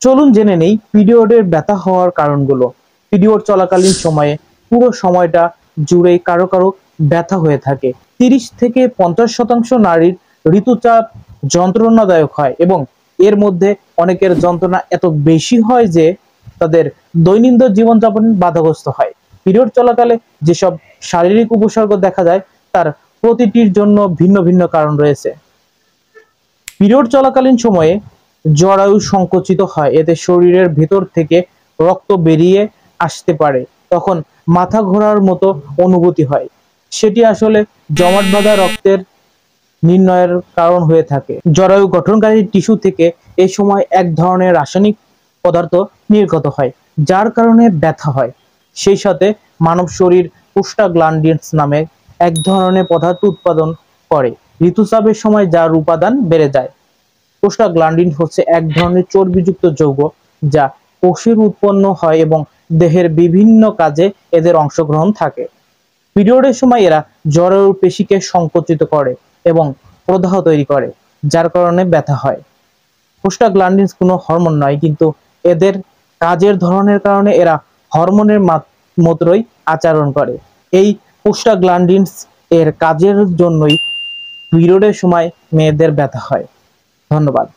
চলুন জেনে নেই পিরিয়ডের ব্যথা হওয়ার কারণগুলো। পিরিয়ড চলাকালীন সময়ে পুরো সময়টা জুড়েই কারো কারো ব্যথা হয়ে থাকে। 30 থেকে 50% নারীর ঋতুচাপ যন্ত্রণাদায়ক হয় এবং এর মধ্যে অনেকের যন্ত্রণা এত বেশি হয় যে তাদের দৈনন্দিন জীবনযাপন বাধাগ্রস্ত হয়। পিরিয়ড চলাকালে যেসব শারীরিক উপসর্গ দেখা যায় তার প্রতিটির জন্য ভিন্ন ভিন্ন কারণ রয়েছে। পিরিয়ড চলাকালীন সময়ে জরায়ু সংকুচিত হয়, এতে শরীরের ভেতর থেকে রক্ত বেরিয়ে আসতে পারে। তখন মাথা ঘোরার মতো অনুভূতি হয়, সেটি আসলে জমাট বাঁধা রক্তের নির্ণয়ের কারণ হয়ে থাকে। জরায়ু গঠনকারী টিস্যু থেকে এই সময় এক ধরনের রাসায়নিক পদার্থ নির্গত হয়, যার কারণে ব্যথা হয়। সেই সাথে মানব শরীর প্রোস্টাগ্ল্যান্ডিনস নামে এক ধরনের পদার্থ উৎপাদন করে ঋতুস্রাবের সময়, যার উপাদান বেড়ে যায়। প্রোস্টাগ্ল্যান্ডিন হচ্ছে এক ধরনের চর্বিযুক্ত যৌগ যা কোষের উৎপন্ন হয় এবং দেহের বিভিন্ন কাজে এদের অংশগ্রহণ থাকে। পিরিয়ডের সময় এরা জরায়ুর পেশিকে সংকুচিত করে এবং প্রদাহ তৈরি করে, যার কারণে ব্যথা হয়। প্রোস্টাগ্ল্যান্ডিনস কোনো হরমোন নয়, কিন্তু এদের কাজের ধরনের কারণে এরা হরমোনের মতোই আচরণ করে। এই প্রোস্টাগ্ল্যান্ডিনস এর কাজের জন্যই পিরিয়ডের সময় মেয়েদের ব্যথা হয়। ধন্যবাদ।